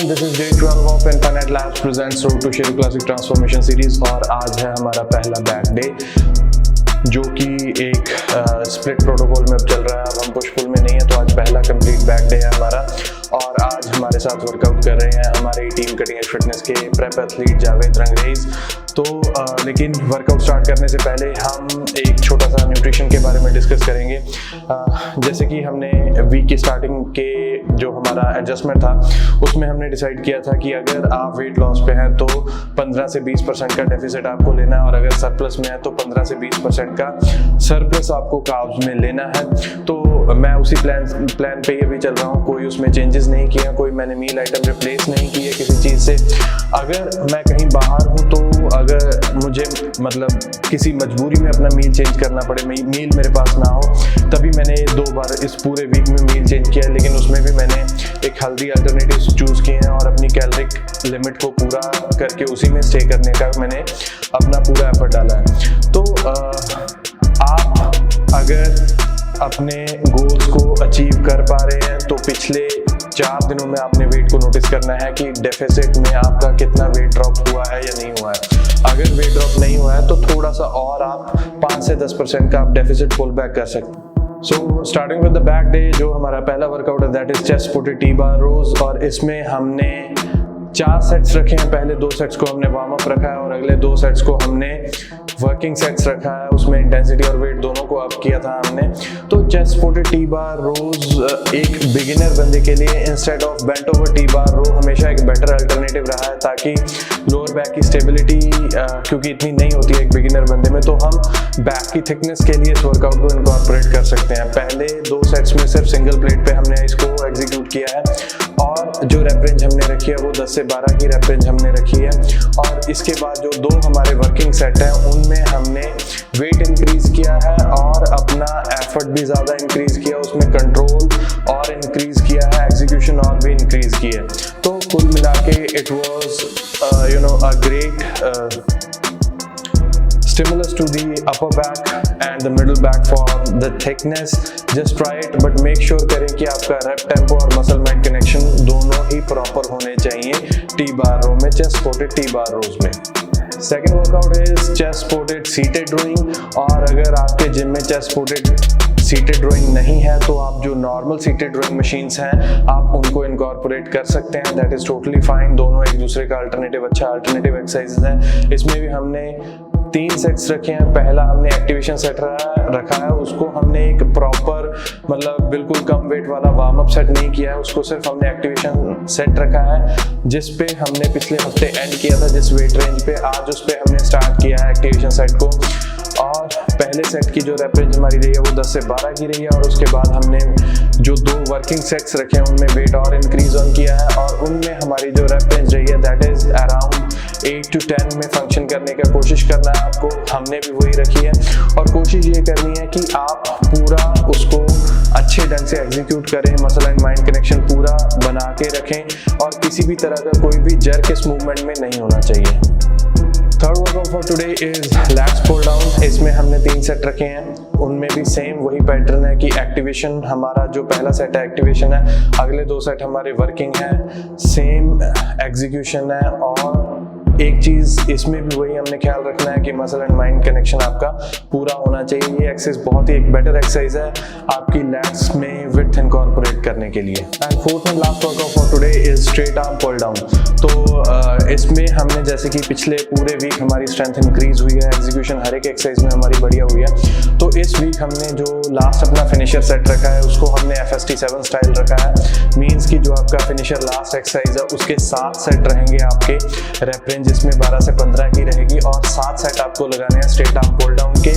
everyone, this is day 12 of Infinite Labs presents Road to Shiro Classic Transformation Series और आज है हमारा पहला बैक डे जो कि एक स्प्लिट प्रोटोकॉल में अब चल रहा है। अब हम पुश पुल में नहीं है तो आज पहला कंप्लीट बैक डे है हमारा और आज हमारे साथ वर्कआउट कर रहे हैं हमारी टीम कटिंग एज फिटनेस के प्रेप एथलीट जावेद रंगरेज। तो लेकिन वर्कआउट स्टार्ट करने से पहले हम एक छोटा सा न्यूट्रिशन के बारे में डिस्कस करेंगे। जैसे कि हमने वीक की स्टार्टिंग के जो हमारा एडजस्टमेंट था उसमें हमने डिसाइड किया था कि अगर आप वेट लॉस पे हैं तो 15 से 20% का डेफिसिट आपको लेना है और अगर सरप्लस में है तो 15 से 20% का सरप्लस आपको कार्ब्स में लेना है। तो मैं उसी प्लान पे ही अभी चल रहा हूँ, कोई उसमें चेंजेस नहीं किया, कोई मैंने मील आइटम रिप्लेस नहीं किए किसी चीज़ से। अगर मैं कहीं बाहर हूँ तो अगर मुझे मतलब किसी मजबूरी में अपना मील चेंज करना पड़े, मील मेरे पास ना हो, तभी मैंने 2 बार इस पूरे वीक में मील चेंज किया है। लेकिन उसमें भी मैंने एक हेल्दी अल्टरनेटिव चूज़ किए हैं और अपनी कैलोरिक लिमिट को पूरा करके उसी में स्टे करने का मैंने अपना पूरा एफर्ट डाला है। तो आप अगर अपने गोल्स को अचीव कर पा रहे हैं तो पिछले 4 दिनों में आपने वेट को नोटिस करना है कि डेफिसिट में आपका कितना वेट ड्रॉप हुआ है या नहीं हुआ है। अगर वेट ड्रॉप नहीं हुआ है तो थोड़ा सा और आप 5 से 10% का आप डेफिसिट पुल बैक कर सकते हैं। So starting with the back day, जो हमारा पहला वर्कआउट है that is chest supported T bar rows और इसमें हमने 4 सेट्स रखे हैं। पहले 2 सेट्स को हमने वार्म अप रखा है और अगले 2 सेट्स को हमने वर्किंग सेट्स रखा है, उसमें इंटेंसिटी और वेट दोनों को अप किया था हमने। तो chest supported T bar rows एक बिगिनर बंदे के लिए instead of bent over T bar row हमेशा एक बेटर अल्टरनेटिव रहा है, ताकि लोअर बैक की स्टेबिलिटी क्योंकि इतनी नहीं होती है एक बिगिनर बंदे में, तो हम बैक की थिकनेस के लिए इस वर्कआउट को इनकॉर्पोरेट कर सकते हैं। पहले 2 सेट्स में सिर्फ सिंगल प्लेट पे हमने इसको एग्जीक्यूट किया है और जो रेप रेंज हमने रखी है वो 10 से 12 की रेप रेंज हमने रखी है। और इसके बाद जो 2 हमारे वर्किंग सेट हैं उनमें हमने वेट इंक्रीज किया है और अपना एफर्ट भी ज़्यादा इंक्रीज किया, उसमें कंट्रोल और इंक्रीज किया है, एग्जीक्यूशन और भी इंक्रीज की है। तो कुल मिला के it was a great stimulus to the upper back and the middle back for the thickness. Just try it but make sure करें कि आपका rep tempo और muscle mind connection दोनों ही proper होने चाहिए टी बार रो में, chest supported टी बार रोज में। Second workout is chest supported seated rowing और अगर आपके जिम में chest supported सीटेड रोइंग नहीं है तो आप जो नॉर्मल सीटेड रोइंग मशीन्स हैं आप उनको इनकॉर्पोरेट कर सकते हैं, दैट इज टोटली फाइन। दोनों एक दूसरे का अल्टरनेटिव अल्टरनेटिव एक्सरसाइजेज हैं। इसमें भी हमने 3 सेट्स रखे हैं। पहला हमने एक्टिवेशन सेट रखा है, उसको हमने एक प्रॉपर मतलब बिल्कुल कम वेट वाला वार्म अप सेट नहीं किया है, उसको सिर्फ हमने एक्टिवेशन सेट रखा है जिस पे हमने पिछले हफ्ते एंड किया था जिस वेट रेंज पे। आज उस पे हमने स्टार्ट किया है एक्टिवेशन सेट को और पहले सेट की जो रेप रेंज हमारी रही है वो 10 से 12 की रही है और उसके बाद हमने जो 2 वर्किंग सेट्स रखे हैं उनमें वेट और इंक्रीज ऑन किया है और उनमें हमारी जो रेप रेंज रही है दैट इज अराउंड 8 to 10 में फंक्शन करने का कोशिश करना है आपको। हमने भी वही रखी है और कोशिश ये करनी है कि आप पूरा उसको अच्छे ढंग से एग्जीक्यूट करें, मसल एंड माइंड कनेक्शन पूरा बना के रखें और किसी भी तरह का कोई भी जर्क इस मूवमेंट में नहीं होना चाहिए। Third workout for today is lats pull down. इसमें हमने 3 सेट रखे हैं, उनमें भी सेम वही पैटर्न है कि एक्टिवेशन हमारा जो पहला सेट है एक्टिवेशन है, अगले 2 सेट हमारे वर्किंग है, सेम एग्जीक्यूशन है और एक चीज़ इसमें भी वही हमने ख्याल रखना है कि मसल एंड माइंड कनेक्शन आपका पूरा होना चाहिए। ये एक्सरसाइज बहुत ही एक बेटर एक्सरसाइज है आपकी लैट्स में विड्थ इनकॉर्पोरेट करने के लिए। And fourth and last workout for today is straight arm pull down. तो इसमें हमने जैसे कि पिछले पूरे वीक हमारी स्ट्रेंथ इंक्रीज हुई है, एग्जीक्यूशन हर एक एक्सरसाइज में हमारी बढ़िया हुई है, तो इस वीक हमने जो लास्ट अपना फिनिशर सेट रखा है उसको हमने FST7 स्टाइल रखा है। मीन्स कि जो आपका फिनिशर लास्ट एक्सरसाइज है उसके 7 सेट रहेंगे आपके रेप रेंज जिसमें 12 से 15 की रहेगी और 7 सेट आपको लगाने हैं स्ट्रेट आर्म पुल डाउन के।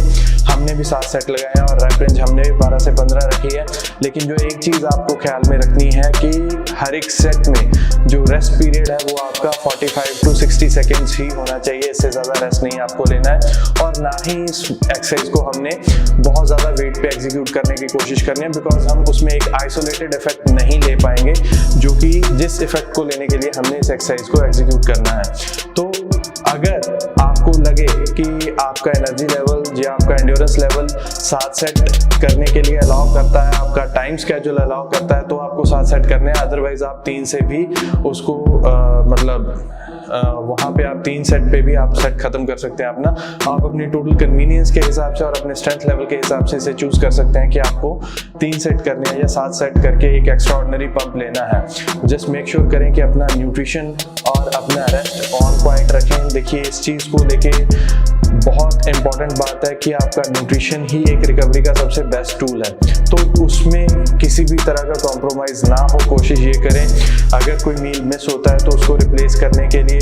हमने भी 7 सेट लगाए हैं और रेप रेंज हमने भी 12 से 15 रखी है। लेकिन जो एक चीज़ आपको ख्याल में रखनी है कि हर एक सेट में जो रेस्ट पीरियड है वो आपका 45 to 60 सेकेंड्स ही होना चाहिए, इससे ज़्यादा रेस्ट नहीं आपको लेना है और ना ही इस एक्सरसाइज को हमने बहुत ज़्यादा वेट पे एग्जीक्यूट करने की कोशिश करनी है, बिकॉज हम उसमें एक आइसोलेटेड इफेक्ट नहीं ले पाएंगे जो कि जिस इफेक्ट को लेने के लिए हमने इस एक्सरसाइज को एग्जीक्यूट करना है। तो अगर आपको लगे लगे कि आपका एनर्जी लेवल या आपका एंड्योरेंस लेवल 7 सेट करने के लिए अलाउ करता है, आपका टाइम स्केड्यूल अलाउ करता है, तो आपको 7 सेट करने हैं। अदरवाइज आप 3 से भी उसको वहाँ पे आप 3 सेट पे भी आप सेट खत्म कर सकते हैं अपना। आप अपनी टोटल कन्वीनियंस के हिसाब से और अपने स्ट्रेंथ लेवल के हिसाब से इसे चूज कर सकते हैं कि आपको 3 सेट करने हैं या 7 सेट करके एक एक्स्ट्रा ऑर्डिनरी पंप लेना है। जस्ट मेक श्योर करें कि अपना न्यूट्रिशन और अपना रेस्ट ऑन पॉइंट रखें। देखिए, इस चीज़ को लेके बहुत इंपॉर्टेंट बात है कि आपका न्यूट्रिशन ही एक रिकवरी का सबसे बेस्ट टूल है, तो उसमें किसी भी तरह का कॉम्प्रोमाइज़ ना हो। कोशिश ये करें अगर कोई मील मिस होता है तो उसको रिप्लेस करने के लिए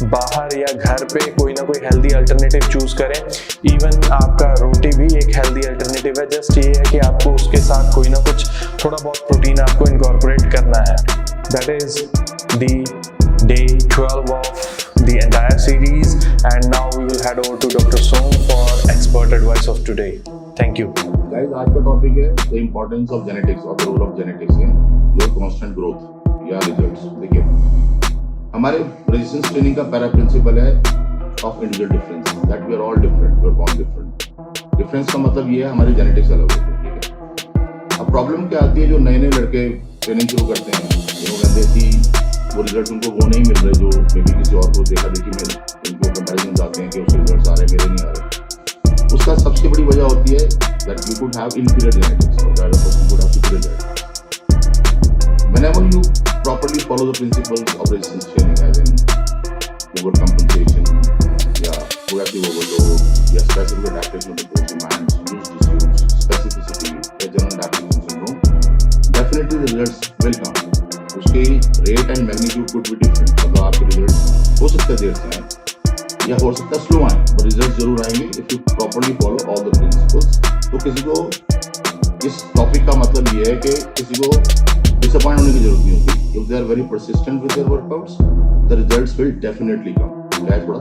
बाहर या घर पे कोई ना कोई हेल्दी अल्टरनेटिव चूज करें। इवन आपका रोटी भी एक हेल्दी अल्टरनेटिव है। जस्ट ये है कि आपको उसके साथ कोई ना कुछ थोड़ा बहुत प्रोटीन आपको इनकॉर्पोरेट करना है। That is the day 12 of the entire series, and now we will head over to Dr. Som for expert advice of today. Thank you. Guys, आज का टॉपिक है the importance of genetics और the role of genetics in your constant growth या results। देखिए, हमारे resistance training का पहला principal है of individual difference, that we are all different, we are born different। Difference का मतलब ये है हमारी जेनेटिक्स अलग होती है, ठीक है। अब प्रॉब्लम क्या आती है, जो नए नए लड़के ट्रेनिंग शुरू करते हैं, वो कहते हैं कि वो रिजल्ट उनको वो नहीं मिल रहे जो मे बी किसी और को देखा देखी में उनको कंपैरिजन आते हैं कि उसके रिजल्ट्स आ रहे हैं, मेरे नहीं आ रहे। उसका सबसे बड़ी वजह होती है that you could have inferior genetics और that a person could have superior genetics. Whenever you properly follow the principles of resistance training as in over compensation या प्रोएक्टिव ओवरलोड या specific adaptation of the body demands, use disuse, specificity या general adaptation syndrome, definitely the results will come. उसके rate and magnitude could be different, मतलब आपके result हो सकता है देर से आए या हो सकता है स्लो आए, पर रिजल्ट जरूर आएंगे if you properly follow all the principles. तो किसी को इस टॉपिक का मतलब ये है कि किसी को डिसअपॉइंट होने की जरूरत नहीं होती। If they are very persistent with their workouts, the results will definitely come. थोड़ा